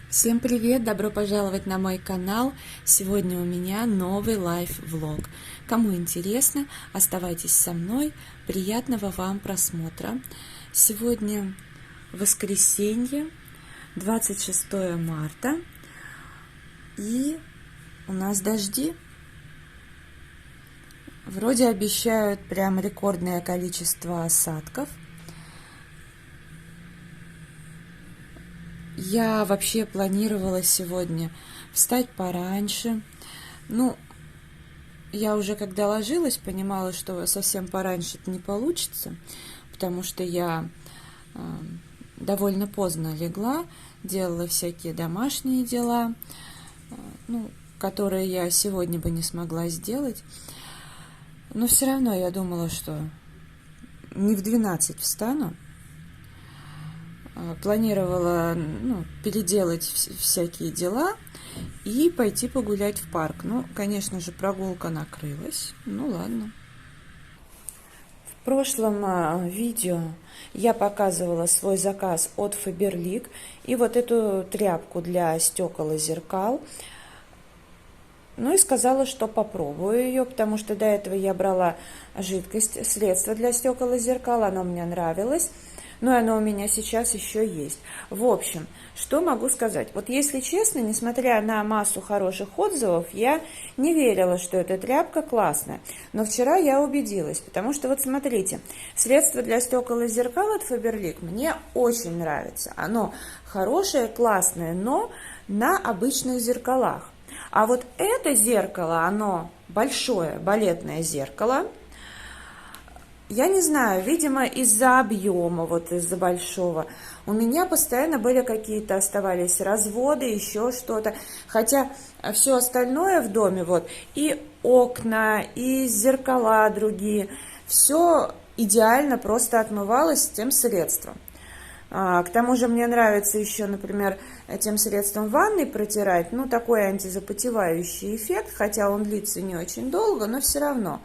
Всем привет! Добро пожаловать на мой канал! Сегодня у меня новый лайф-влог. Кому интересно, оставайтесь со мной. Приятного вам просмотра. Сегодня воскресенье, 26 марта. И у нас дожди. Вроде обещают прям рекордное количество осадков. Я вообще планировала сегодня встать пораньше. Я уже когда ложилась, понимала, что совсем пораньше это не получится, потому что я довольно поздно легла, делала всякие домашние дела, которые я сегодня бы не смогла сделать. Но все равно я думала, что не в 12 встану. Планировала переделать всякие дела и пойти погулять в парк. Конечно же, прогулка накрылась. Ладно. В прошлом видео я показывала свой заказ от Faberlic и вот эту тряпку для стекол и зеркал. И сказала, что попробую ее, потому что до этого я брала жидкость, средство для стекол и зеркал, оно мне нравилось. И оно у меня сейчас еще есть. В общем, что могу сказать? Вот если честно, несмотря на массу хороших отзывов, я не верила, что эта тряпка классная. Но вчера я убедилась, потому что вот смотрите, средство для стекол и зеркал от Faberlic мне очень нравится. Оно хорошее, классное, но на обычных зеркалах. А вот это зеркало, оно большое, балетное зеркало. Я не знаю, видимо, из-за объема, из-за большого, у меня постоянно были оставались разводы, еще что-то. Хотя все остальное в доме, и окна, и зеркала другие, все идеально просто отмывалось тем средством. К тому же мне нравится еще, например, этим средством в ванной протирать, такой антизапотевающий эффект, хотя он длится не очень долго, но все равно.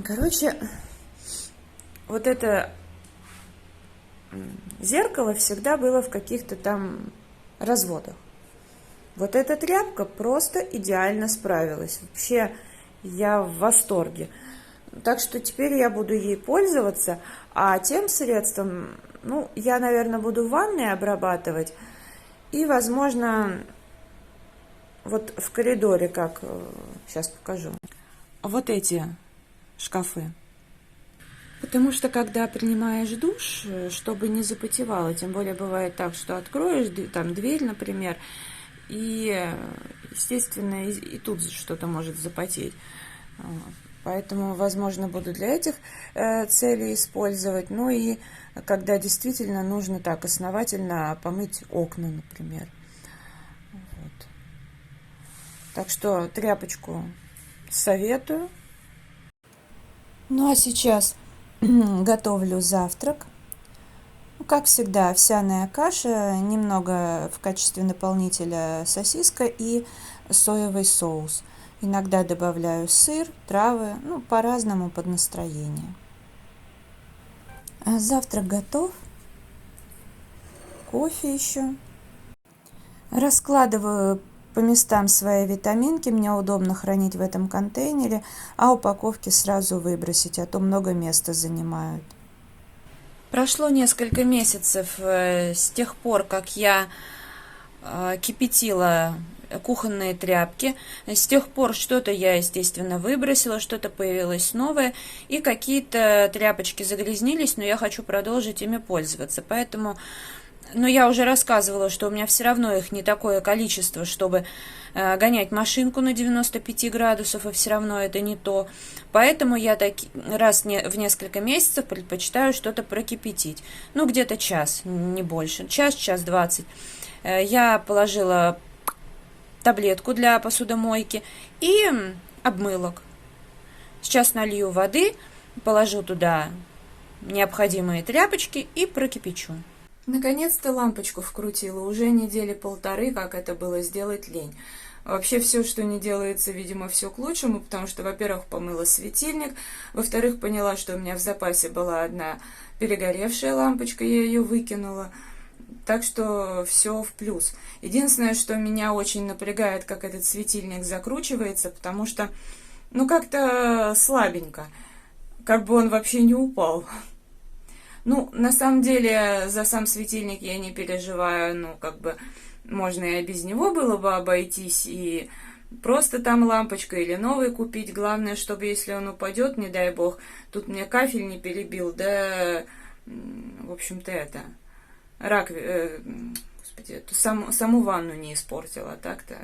Короче, вот это зеркало всегда было в каких-то там разводах. Вот эта тряпка просто идеально справилась. Вообще, я в восторге. Так что теперь я буду ей пользоваться, а тем средством, я, наверное, буду в ванной обрабатывать. И, возможно, вот в коридоре, сейчас покажу. Вот эти шкафы. Потому что, когда принимаешь душ, чтобы не запотевало, тем более бывает так, что откроешь там дверь, например, и, естественно, и тут что-то может запотеть. Поэтому, возможно, буду для этих целей использовать. И когда действительно нужно так основательно помыть окна, например. Так что тряпочку советую. А сейчас готовлю завтрак. Как всегда, овсяная каша, немного в качестве наполнителя сосиска и соевый соус. Иногда добавляю сыр, травы, по-разному под настроение. Завтрак готов. Кофе еще. Раскладываю по местам свои витаминки, мне удобно хранить в этом контейнере, а упаковки сразу выбросить, а то много места занимают. Прошло несколько месяцев с тех пор, как я кипятила кухонные тряпки. С тех пор что-то я, естественно, выбросила, что-то появилось новое, и какие-то тряпочки загрязнились, но я хочу продолжить ими пользоваться, поэтому... Но я уже рассказывала, что у меня все равно их не такое количество, чтобы гонять машинку на 95 градусов, и все равно это не то. Поэтому я раз в несколько месяцев предпочитаю что-то прокипятить. Где-то час, не больше. Час 20. Я положила таблетку для посудомойки и обмылок. Сейчас налью воды, положу туда необходимые тряпочки и прокипячу. Наконец-то лампочку вкрутила. Уже недели полторы, как это было сделать, лень. Вообще все, что не делается, видимо, все к лучшему, потому что, во-первых, помыла светильник, во-вторых, поняла, что у меня в запасе была одна перегоревшая лампочка, я ее выкинула. так что все в плюс. Единственное, что меня очень напрягает, как этот светильник закручивается, потому что, ну, как-то слабенько, как бы он вообще не упал. Ну, на самом деле, за сам светильник я не переживаю, ну, как бы, можно и без него было бы обойтись, и просто там лампочка или новый купить. Главное, чтобы если он упадет, не дай бог, тут мне кафель не перебил, да, в общем-то, это, господи, эту саму ванну не испортила, так-то.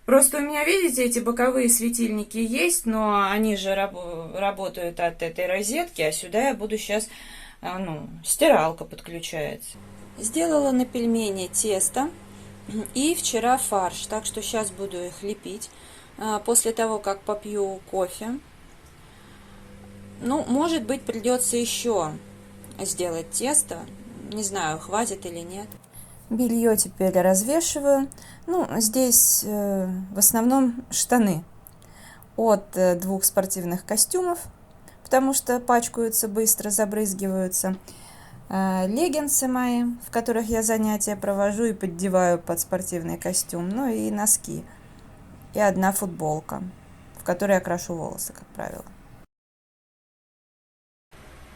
Просто у меня, видите, эти боковые светильники есть, но они же работают от этой розетки, а сюда я буду сейчас, ну, стиралка подключается. Сделала на пельмени тесто и вчера фарш, так что сейчас буду их лепить после того, как попью кофе. Ну, может быть, придется еще сделать тесто, не знаю, хватит или нет. Белье теперь развешиваю. Ну, здесь в основном штаны от 2 спортивных костюмов, потому что пачкаются быстро, забрызгиваются. Леггинсы мои, в которых я занятия провожу и поддеваю под спортивный костюм. Ну и носки. И одна футболка, в которой я крашу волосы, как правило.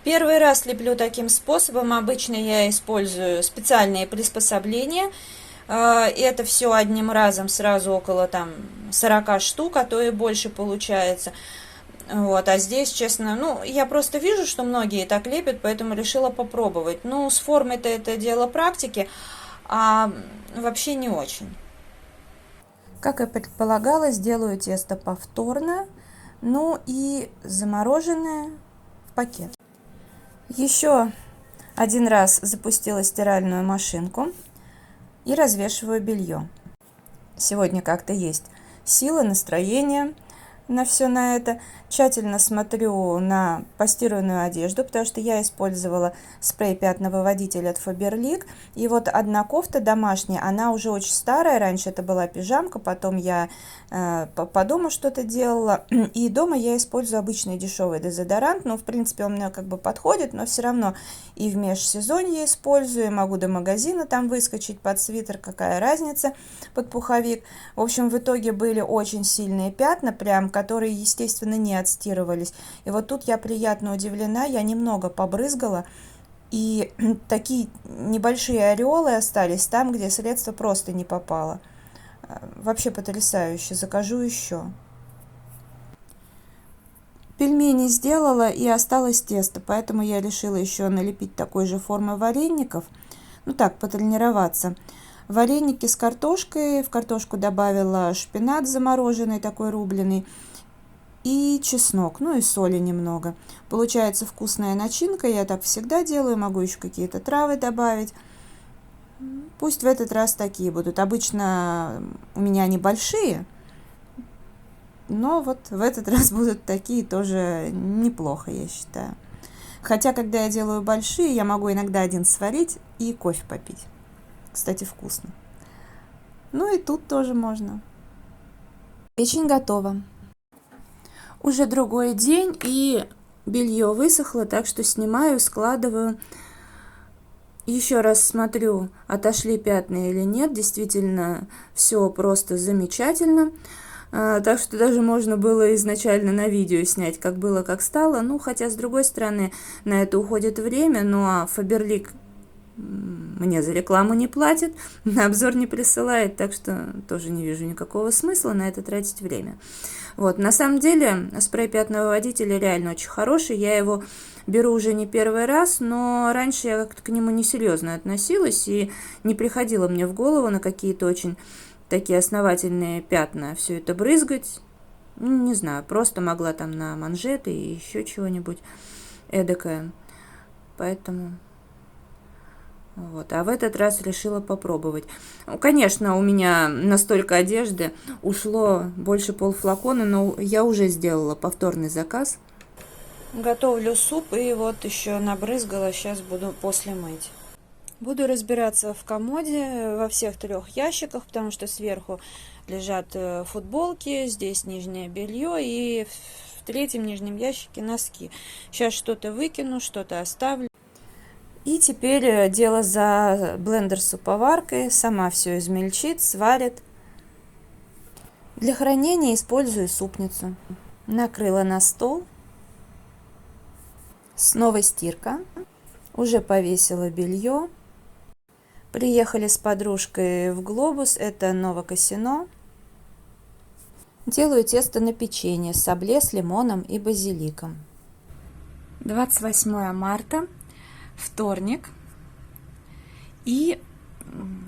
Первый раз леплю таким способом. Обычно я использую специальные приспособления. И это все одним разом, сразу около там 40 штук, а то и больше получается. Вот, а здесь, честно, ну, я просто вижу, что многие так лепят, поэтому решила попробовать. Ну, с формой-то это дело практики, а вообще не очень. Как и предполагала, сделаю тесто повторно, ну и замороженное в пакет. Еще один раз запустила стиральную машинку и развешиваю белье. Сегодня как-то есть сила, настроение на все на это. Тщательно смотрю на постиранную одежду, потому что я использовала спрей пятновыводитель от Faberlic. И вот одна кофта домашняя, она уже очень старая. Раньше это была пижамка, потом я по дому что-то делала. И дома я использую обычный дешевый дезодорант. Ну, в принципе, он мне как бы подходит, но все равно и в межсезонье использую. Могу до магазина там выскочить под свитер, какая разница, под пуховик. В общем, в итоге были очень сильные пятна, прям, которые, естественно, не отстирывались. И вот тут я приятно удивлена, я немного побрызгала, и такие небольшие ореолы остались там, где средство просто не попало. Вообще потрясающе, закажу еще. Пельмени сделала и осталось тесто, поэтому я решила еще налепить такой же формы вареников, ну так, потренироваться. Вареники с картошкой, в картошку добавила шпинат замороженный, такой рубленый, и чеснок, ну и соли немного. Получается вкусная начинка, я так всегда делаю, могу еще какие-то травы добавить. Пусть в этот раз такие будут. Обычно у меня они большие, но вот в этот раз будут такие тоже неплохо, я считаю. Хотя, когда я делаю большие, я могу иногда один сварить и кофе попить. Кстати, вкусно. Ну и тут тоже можно. Печень готова. Уже другой день, и белье высохло, так что снимаю, складываю. Еще раз смотрю, отошли пятна или нет. Действительно, все просто замечательно. Так что даже можно было изначально на видео снять, как было, как стало. Ну, хотя, с другой стороны, на это уходит время. Ну, а Faberlic мне за рекламу не платит, на обзор не присылает, так что тоже не вижу никакого смысла на это тратить время. Вот, на самом деле, спрей пятновыводителя реально очень хороший, я его беру уже не первый раз, но раньше я как-то к нему несерьезно относилась, и не приходило мне в голову на какие-то очень такие основательные пятна все это брызгать. Ну, не знаю, просто могла там на манжеты и еще чего-нибудь эдакое, поэтому... Вот, а в этот раз решила попробовать. Ну, конечно, у меня на столько одежды ушло больше полфлакона, но я уже сделала повторный заказ. Готовлю суп и вот еще набрызгала, сейчас буду после мыть. Буду разбираться в комоде во всех 3 ящиках, потому что сверху лежат футболки, здесь нижнее белье и в 3-м нижнем ящике носки. Сейчас что-то выкину, что-то оставлю. И теперь дело за блендер-суповаркой. Сама все измельчит, сварит. Для хранения использую супницу. Накрыла на стол. Снова стирка. Уже повесила белье. Приехали с подружкой в Глобус, это Новокосино. Делаю тесто на печенье с сабле, с лимоном и базиликом. 28 марта, вторник. И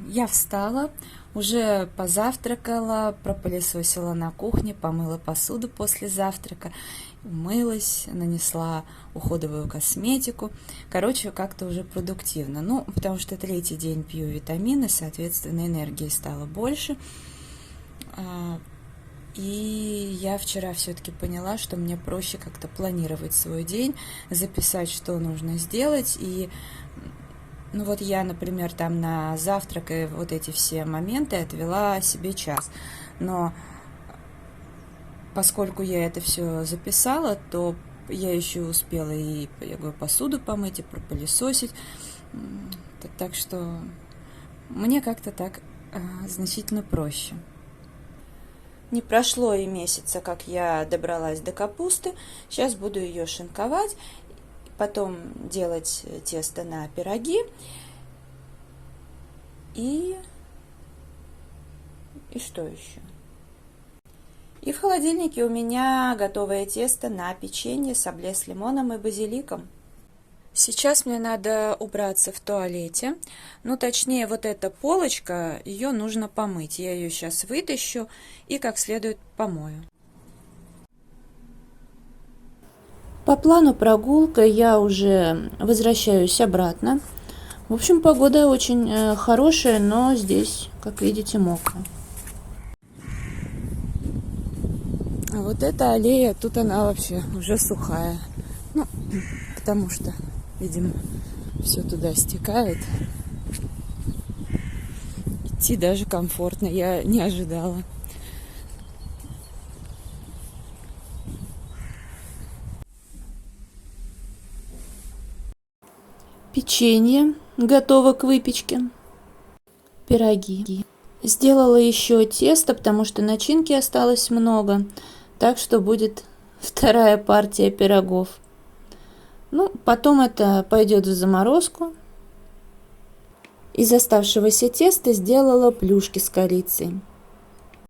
я встала, уже позавтракала, пропылесосила на кухне, помыла посуду после завтрака, умылась, нанесла уходовую косметику. Короче, как-то уже продуктивно. Ну, потому что третий день пью витамины, соответственно, энергии стало больше. И я вчера все-таки поняла, что мне проще как-то планировать свой день, записать, что нужно сделать. И, ну вот я, например, там на завтрак и вот эти все моменты отвела себе час. Но поскольку я это все записала, то я еще успела и, я говорю, посуду помыть, и пропылесосить. Так что мне как-то так значительно проще. Не прошло и месяца, как я добралась до капусты. Сейчас буду ее шинковать, потом делать тесто на пироги. И что еще? И в холодильнике у меня готовое тесто на печенье, сабле с лимоном и базиликом. Сейчас мне надо убраться в туалете. Ну, точнее, вот эта полочка, ее нужно помыть. Я ее сейчас вытащу и как следует помою. По плану прогулка я уже возвращаюсь обратно. В общем, погода очень хорошая, но здесь, как видите, мокро. А вот эта аллея, тут она вообще уже сухая. Ну, потому что, видимо, все туда стекает. Идти даже комфортно, я не ожидала. Печенье готово к выпечке. Пироги. Сделала еще тесто, потому что начинки осталось много. Так что будет вторая партия пирогов. Ну, потом это пойдет в заморозку. Из оставшегося теста сделала плюшки с корицей.